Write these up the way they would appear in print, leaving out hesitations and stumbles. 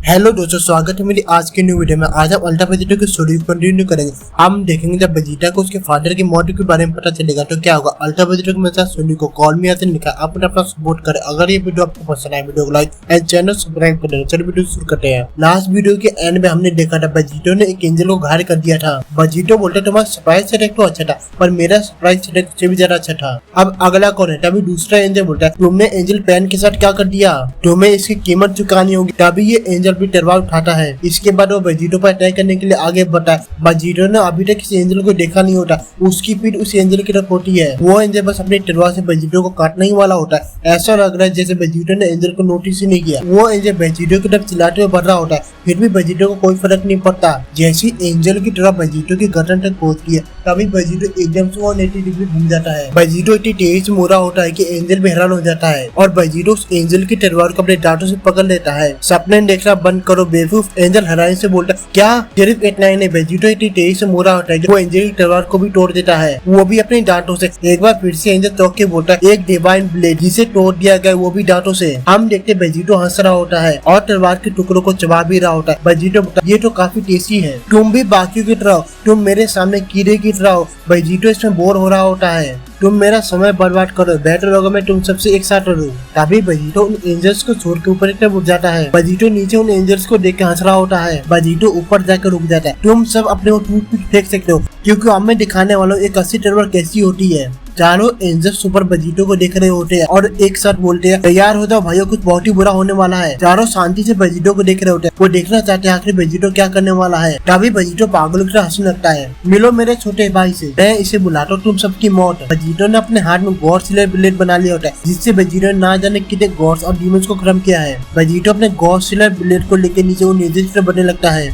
Hello दोस्तों, स्वागत है मेरी आज की न्यू वीडियो में। आज हम अल्ट्रा वेजिटो की स्टोरी कंटिन्यू करेंगे। हम देखेंगे जब वेजिटा को उसके फादर की मौत के बारे में पता चलेगा तो क्या होगा। अल्ट्रा वेजिटो के मेरे साथ सोनी को कॉल में आते लिखा आप अपना सपोर्ट करें। अगर ये वीडियो आपको पसंद आए वीडियो को लाइक एंड चैनल सब्सक्राइब कर देना। चलो वीडियो शुरू करते हैं। लास्ट वीडियो के एंड में हमने देखा था वेजिटो ने एक एंजल को घायल कर दिया था। वेजिटो बोलते तुम्हारा सरप्राइज अटैक तो अच्छा था पर मेरा सरप्राइज अटैक से भी ज्यादा अच्छा था। अब अगला कौन है? तभी दूसरा एंजल बोलता है तुमने एंजल पैन के साथ क्या कर दिया, तुम्हें इसकी कीमत चुकानी होगी। तभी ये एंजल भी तलवार उठाता है। इसके बाद वो वेजिटो पर अटैक करने के लिए आगे बढ़ता है। वेजिटो ने अभी तक किसी एंजल को देखा नहीं होता, उसकी पीठ उस एंजल की तरफ होती है। वो एंजल बस अपनी तलवार से वेजिटो को काटने ही वाला होता है। ऐसा लग रहा है जैसे वेजिटो ने एंजल को नोटिस ही नहीं किया। वो एंजल वेजिटो की तरफ चिल्लाते हुए बढ़ रहा होता है, फिर भी वेजिटो को कोई फर्क नहीं पड़ता। जैसी एंजल की तरफ वेजिटो की गर्दन तक पहुंचती है तभी वेजिटो एकदम से 180 डिग्री घूम जाता है। वेजिटो इतनी तेज से मुड़ा होता है कि एंजल भी हैरान हो जाता है और वेजिटो उस एंजल की तलवार को अपने दांतों से पकड़ लेता है। सपने देखना बंद करो बेवकूफ, एंजल हैरानी से बोलता क्या? सिर्फ इतना ही नहीं, वेजिटो इतनी तेज से मुड़ा होता है कि वो एंजल की तलवार को भी तोड़ देता है, वो भी अपने दांतों से। एक बार फिर से एंजल चौंक के बोलता है एक डिवाइन ब्लेड जिसे तोड़ दिया गया वो भी दांतों से। हम देखते वेजिटो हंस रहा होता है और तलवार के टुकड़ों को चबा भी रहा होता है। वेजिटो बोलता है ये तो काफी टेस्टी है, तुम भी बाकियों की तरह हो, तुम मेरे सामने कीड़े की तरह हो। वेजिटो इसमें बोर हो रहा होता है, तुम मेरा समय बर्बाद करो, बेहतर होगा मैं तुम सबसे एक साथ रहूं। तभी वेजिटो उन एंजल्स को छोड़ के ऊपर उठ जाता है। वेजिटो नीचे उन एंजल्स को देख के हंस रहा होता है। वेजिटो ऊपर जाकर रुक जाता है। तुम सब अपने वो टूथपिक फेंक सकते हो क्योंकि अब मैं दिखाने वाला हूँ एक असली तलवार कैसी होती है। चारों एंजल्स ऊपर वेजिटो को देख रहे होते हैं और एक साथ बोलते हैं तैयार हो जाओ भाइयों, कुछ बहुत ही बुरा होने वाला है। चारों शांति से वेजिटो को देख रहे होते हैं, वो देखना चाहते हैं आखिर वेजिटो क्या करने वाला है। तभी वेजिटो पागलों की तरह हंसने लगता है, मिलो मेरे छोटे भाई से, मैं इसे बुलाता हूँ तुम सबकी मौत। वेजिटो ने अपने हाथ में गॉड स्लेयर ब्लेड बना लिया होता है जिससे वेजिटो ने ना जाने कितने गॉड्स और डीमंस को खत्म किया है। वेजिटो अपने गॉड स्लेयर ब्लेड को लेकर नीचे वो एंजल्स की तरफ बढ़ने लगता है।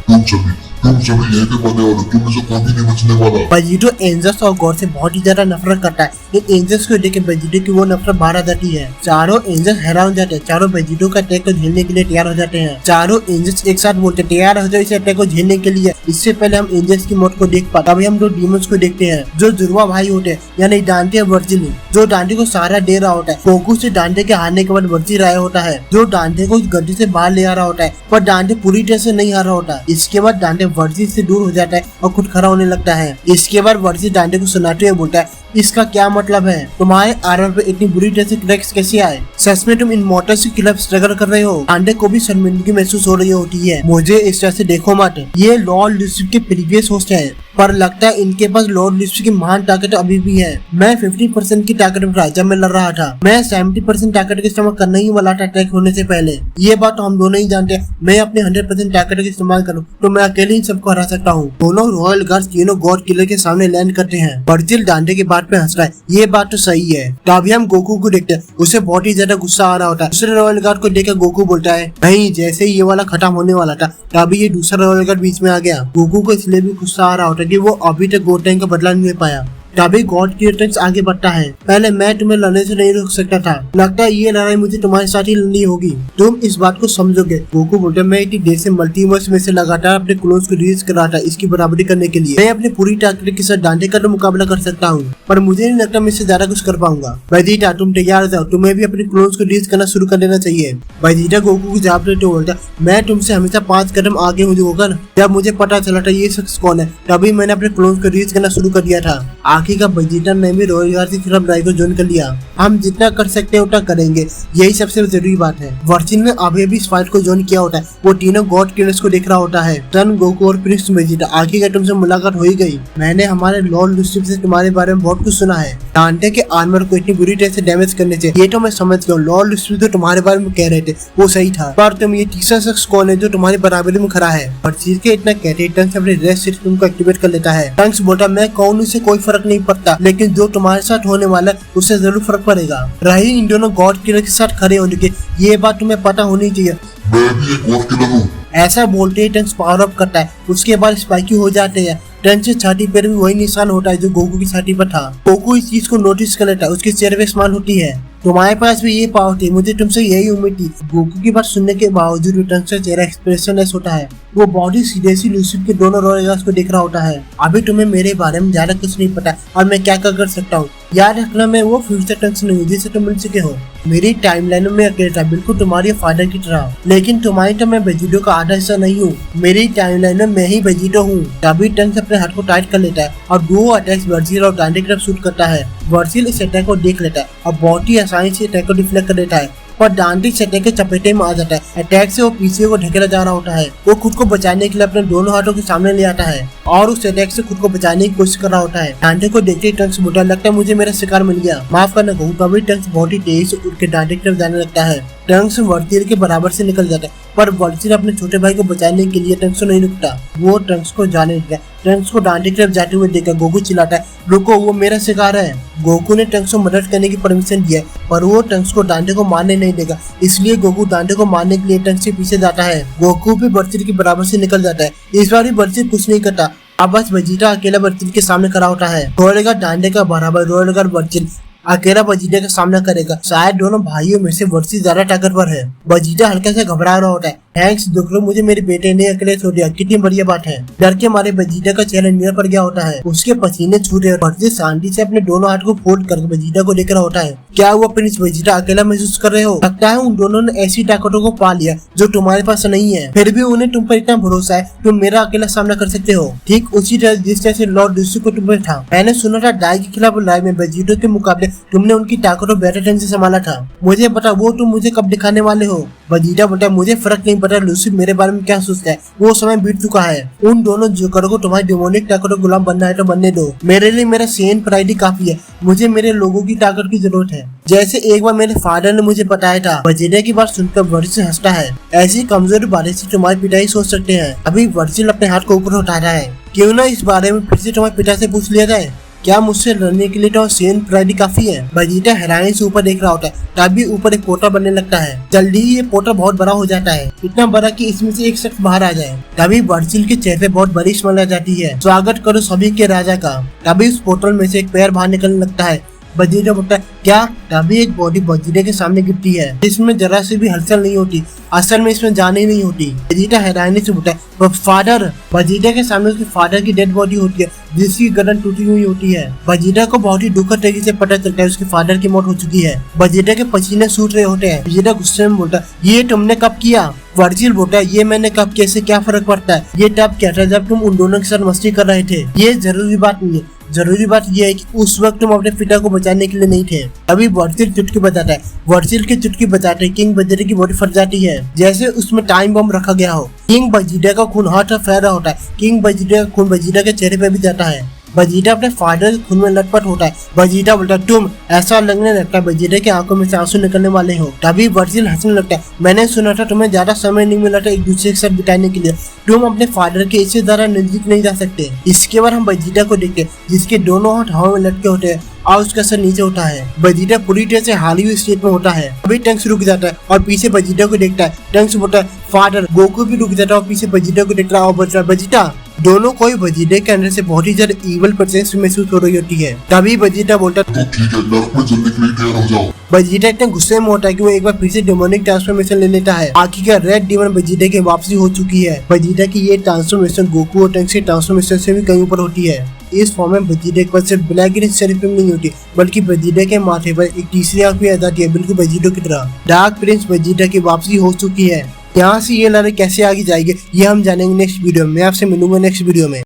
तुम सभी यहीं पे बने वाले, तुम में से कोई भी नहीं बचने वाला। वेजिटो एंजल्स और गॉड से बहुत ही ज्यादा नफरत करता है। इन एंजल्स को देख के वेजिटो की वो नफरत बाहर आ जाती है। चारों एंजल्स हैरान हो जाते हैं। चारों वेजिटो का अटैक को झेलने के लिए तैयार हो जाते हैं। चारों एंजल्स एक साथ बोलते तैयार हो जाओ इस अटैक को झेलने के लिए। इससे पहले हम एंजल्स की मौत को देख पाते तभी हम दो डीमंस को देखते हैं जो जुड़वा भाई होते हैं, यानी डांटे और वर्जिल, जो डांटे को सहारा दे रहा होता है। गोकू से डांटे के हारने के बाद वर्जिल आया होता है जो डांटे को गड्ढे से बाहर ले आ रहा होता है, पर डांटे पूरी तरह से नहीं आ रहा होता। इसके बाद डांटे वर्जिल से दूर जाता है और खुद खड़ा होने लगता है। इसके बाद वर्जिल डांटे को सुनाते हुए बोलता है इसका क्या मतलब है? तुम्हारे आर्मर पे इतनी बुरी तरह से क्रैक्स कैसे आए? सच में तुम इमॉर्टल्स के खिलाफ स्ट्रगल कर रहे हो? डांटे को भी शर्मिंदगी महसूस हो रही होती है। मुझे इस तरह से देखो मत, ये लॉर्ड लूसिफर के प्रीवियस होस्ट है पर लगता है इनके पास लॉर्ड लूसिफर की महान ताकत अभी भी है। मैं 50% की ताकत में था जब मैं लड़ रहा था, मैं 70% ताकत का इस्तेमाल करना ही वाला था अटैक होने से पहले। ये बात तो हम दोनों ही जानते हैं। मैं अपने 100% ताकत का इस्तेमाल करूँ तो मैं अकेले ही सबको हरा सकता हूँ। दोनों रॉयल गार्ड्स तीनों गॉड किलर के सामने लैंड करते हैं। वर्जिल डांटे के बात पे हंस रहा है, ये बात तो सही है। तभी हम गोकू को देखते हैं, उसे बहुत ही ज्यादा गुस्सा आ रहा होता है। दूसरे रॉयल गार्ड को देखकर गोकू बोलता है नहीं, जैसे ही ये वाला खत्म होने वाला था तभी ये दूसरा रॉयल गार्ड बीच में आ गया। गोकू को इसलिए भी गुस्सा आ रहा होता है कि वो अभी तक गोड टाइम का बदला नहीं ले पाया। तभी गॉड की रिटर्न्स आगे बढ़ता है। पहले मैं तुम्हें लड़ने से नहीं रोक सकता था, लगता है ये लड़ाई मुझे तुम्हारे साथ ही लड़नी होगी, तुम इस बात को समझोगे। गोकू बोलते मैं इतनी देर से मल्टीवर्स में से लगातार अपने क्लोन्स को रिलीज कर रहा था इसकी बराबरी करने के लिए। मैं अपनी पूरी ताकत के साथ डांटे का तो मुकाबला कर सकता हूँ पर मुझे नहीं लगता मैं इससे ज्यादा कुछ कर पाऊंगा। वेजिटा तुम तैयार हो जाओ, तुम्हें भी अपने क्लोन्स को रिलीज करना शुरू कर देना चाहिए। वेजिटा गोकू को जवाब देते हुए बोलता मैं तुमसे हमेशा 5 कदम आगे हूँ गोकू। जब मुझे पता चला था ये शख्स कौन है तभी मैंने अपने क्लोन्स को रिलीज करना शुरू कर दिया था। आखिर का वेजिटा ने भी रॉयल गार्ड की खिलाफ लड़ाई को ज्वाइन कर लिया। हम जितना कर सकते हैं उतना करेंगे, यही सबसे जरूरी बात है। वर्जिल ने अभी भी इस फाइट को ज्वाइन किया होता है। वो तीनों गॉड किलर्स को देख रहा होता है। सन, गोकू और प्रिंस वेजिटा, आखिर तुमसे मुलाकात हो ही गई। मैंने हमारे लॉर्ड लूसिफर से तुम्हारे बारे में बहुत कुछ सुना है। डांटे के आर्मर को इतनी बुरी तरह से डैमेज करने से ये तो मैं समझ गया। लॉर्ड लूसिफर तो तुम्हारे बारे में कह रहे थे वो सही था, पर तुम ये तीसरा शख्स कौन है जो तुम्हारी बराबरी में खड़ा है? वर्जिल के इतना कहते टंक्स अपने रेस्ट सिस्टम को एक्टिवेट कर लेता है। टंक्स बोलता मैं कौन से कोई फर्क नहीं पड़ता, लेकिन जो तुम्हारे साथ होने वाला है उससे जरूर फर्क पड़ेगा। रही इन दोनों गॉड किलर के साथ खड़े होने की, ये बात तुम्हें पता होनी चाहिए। मैं भी एक गॉड किलर हूँ। ऐसा बोलते ही टंक्स पावर अप करता है। उसके बाद स्पाइकी हो जाते हैं। टंक्स की छाती पर भी वही निशान होता है जो गोकू की छाती पर था। गोकू इस चीज को नोटिस कर लेता है, उसके चेहरे पे स्माइल होती है। तुम्हारे पास भी ये पावर थी, मुझे तुमसे यही उम्मीद थी। गोकू की बात सुनने के बावजूद भी टंक्स का चेहरा एक्सप्रेशनलेस होता है। वो बॉडी सीरियसली लूसिफर के दोनों रॉयल गार्ड्स को देख रहा होता है। अभी तुम्हें मेरे बारे में ज्यादा कुछ नहीं पता और मैं क्या कर सकता हूँ। याद रखना मैं वो फ्यूचर टंक्स नहीं हूँ जिसे तुम मिल चुके हो। मेरी टाइमलाइन में अकेले था, बिल्कुल तुम्हारे फादर की तरह, लेकिन तुम्हारी तो मैं वेजिटो का आधा हिस्सा नहीं हूँ। मेरी टाइमलाइन में मैं ही वेजिटो हूँ। तभी टंक्स अपने हाथ को टाइट कर लेता है और दो अटैक्स वर्जिल और डांडे की तरफ शूट करता है। वर्जिल इस अटैक को देख लेता है और बहुत ही आसानी से अटैक को डिफ्लेक्ट कर देता है, पर डांडी इस अटैक के चपेटे में आ जाता है। अटैक से वो पीछे को ढकेला जा रहा होता है। वो खुद को बचाने के लिए अपने दोनों हाथों के सामने ले आता है और उस अटैक से खुद को बचाने की कोशिश कर रहा होता है। डांडे को देखते ही टंक्स बोलता है, लगता है मुझे मेरा शिकार मिल गया, माफ करना कहूँ। तभी टंक्स बहुत ही तेजी से उठ के डांडे की तरफ जाने लगता है। टंक्स वर्जिल के बराबर से निकल जाता है, पर वर्जिल अपने छोटे भाई को बचाने के लिए टंक्स को नहीं रुकता। वो टंक्स को जाने देता है। टंक्स को डांडे की तरफ जाते हुए देखकर गोकू चिल्लाता है, रुको, वो मेरा शिकार है। गोकू ने टंक्स को मदद करने की परमिशन दिया है, पर वो टंक्स को डांडे को मारने नहीं देगा। इसलिए गोकू डांडे को मारने के लिए टंक्स के पीछे जाता है। गोकू भी वर्जिल के बराबर से निकल जाता है। इस बार भी वर्जिल कुछ नहीं करता। अब बस वेजिटा अकेला वर्जिल के सामने खड़ा होता है। रोएगा डांडे का बराबर, रोएगा वर्जिल अकेला वेजिटा का सामना करेगा। शायद दोनों भाइयों में से वर्जिल ज्यादा ताकतवर है। वेजिटा हल्का से घबरा रहा होता है। थैंक्स दुखरो, मुझे मेरे बेटे ने अकेले छोड़ दिया, कितनी बढ़िया बात है। डर के मारे वेजिटा का चेहरा नीला पड़ गया होता है। उसके पसीने छूटे और वर्जिल शांति से अपने दोनों हाथ को फोल्ड करके वेजिटा को देख रहा होता है। क्या हुआ प्रिंस, वेजिटा अकेला महसूस कर रहे हो? लगता है उन दोनों ने ऐसी ताकतों को पा लिया जो तुम्हारे पास नहीं है, फिर भी उन्हें तुम पर इतना भरोसा है, तुम मेरा अकेला सामना कर सकते हो। ठीक उसी तरह जिस तरह से लॉर्ड लूसी को तुम पर था। मैंने सुना था डाई के खिलाफ लड़ाई में वेजिटा के मुकाबले तुमने उनकी ताकतों बेटर ढंग से संभाला था। मुझे पता वो तुम मुझे कब दिखाने वाले हो। वेजिटा बोलता है, मुझे फर्क नहीं पड़ा लूसी मेरे बारे में क्या सोचता है, वो समय बीत चुका है। उन दोनों जोकर को तुम्हारी डिमोनिक ताकतों गुलाम बनना है तो बनने दो। मेरे लिए मेरा सेन प्राइड ही काफी है। मुझे मेरे लोगों की ताकत की जरूरत है, जैसे एक बार मेरे फादर ने मुझे बताया था। वेजिटा की बात सुनकर वर्जिल हंसता है। ऐसी कमजोरी बारे से तुम्हारे पिता ही सोच सकते हैं। अभी वर्जिल अपने हाथ को ऊपर उठाता है। क्यों ना इस बारे में फिर से तुम्हारे पिता से पूछ लिया जाए, क्या मुझसे लड़ने के लिए तो सेन प्राइड काफी है। वेजिटा हैरानी से ऊपर देख रहा होता है। तभी ऊपर एक पोर्टल बनने लगता है। जल्दी ही ये पोर्टल बहुत बड़ा हो जाता है, इतना बड़ा कि इसमें से एक शख्स बाहर आ जाए। तभी वर्जिल के चेहरे पे बहुत बड़ी स्माइल आ जाती है। स्वागत करो सभी के राजा का। तभी उस पोर्टल में से एक पैर बाहर निकलने लगता है। वेजिटा बोलता है, क्या? तभी एक बॉडी वेजिटा के सामने गिरती है, जिसमें जरा से भी हलचल नहीं होती। असल में इसमें जान ही नहीं होती। वेजिटा हैरानी से बोलता है, फादर। वेजिटा के सामने उसके फादर की डेड बॉडी होती है, जिसकी गर्दन टूटी हुई होती है। वेजिटा को बहुत ही दुखद तरीके से पता चलता है उसके फादर की मौत हो चुकी है। वेजिटा के पसीने सूख रहे होते हैं। वेजिटा गुस्से में बोलता है, ये तुमने कब किया? वर्जिल बोलता है, ये मैंने कब किया, इससे क्या फर्क पड़ता है? ये तब क्या था जब तुम उन दोनों के साथ मस्ती कर रहे थे। ये जरूरी बात नहीं है। जरूरी बात यह है कि उस वक्त तुम अपने पिता को बचाने के लिए नहीं थे। अभी वर्जिल चुटकी बजाता है। वर्जिल की चुटकी बजाते किंग वेजिटा की बॉडी फट जाती है, जैसे उसमें टाइम बम रखा गया हो। किंग वेजिटा का खून हाथ फैल रहा होता है। किंग वेजिटा का खून वेजिटा के चेहरे पे भी जाता है। वेजिटा अपने फादर के खून में लटपट होता है। वेजिटा बोलता है, तुम। ऐसा लगने लगता है वेजिटा की आंखों में से आंसू निकलने वाले हो। तभी वर्जिल हंसने लगता है, मैंने सुना था तुम्हें ज्यादा समय नहीं मिला था एक दूसरे के साथ बिताने के लिए, तुम अपने फादर के इससे ज्यादा नजदीक नहीं जा सकते। इसके बाद हम वेजिटा को देखते हैं, जिसके दोनों हाथ हवा में लटके होते हैं और उसका सर नीचे होता है। वेजिटा पूरी तरह से हाली हुई स्टेट में होता है। अभी टंक्स रुक जाता है और पीछे वेजिटा को देखता है। टंक्स बोलता है, फादर। गोकू भी रुक जाता है और पीछे वेजिटा को देखता है और बोलता है, वेजिटा। दोनों को वेजिटा के अंदर से बहुत ही ज्यादा ईवल प्रेजेंस महसूस हो रही होती है। तभी वेजिटा बोलता है, तो ठीक है, नर्क में चलने के लिए तैयार हो जाओ। वेजिटा इतने गुस्से में होता है कि वो एक बार फिर से डेमोनिक ट्रांसफॉर्मेशन ले लेता है। आखिरकार रेड डीमन वेजिटा की वापसी हो चुकी है। वेजिटा की ये ट्रांसफॉर्मेशन गोकू और टंक्स के ट्रांसफॉर्मेशन से भी कहीं ऊपर होती है। इस फॉर्म में वेजिटा के पास सिर्फ ब्लैक ग्रीन शेरिफ नहीं होती, बल्कि वेजिटा के माथे पर एक तीसरी आंख भी आ जाती है, बिल्कुल वेजिटा की तरह। डार्क प्रिंस वेजिटा की वापसी हो चुकी है। यहाँ से ये लड़ाई कैसे आगे जाएगी ये हम जानेंगे नेक्स्ट वीडियो में। मैं आपसे मिलूंगा नेक्स्ट वीडियो में।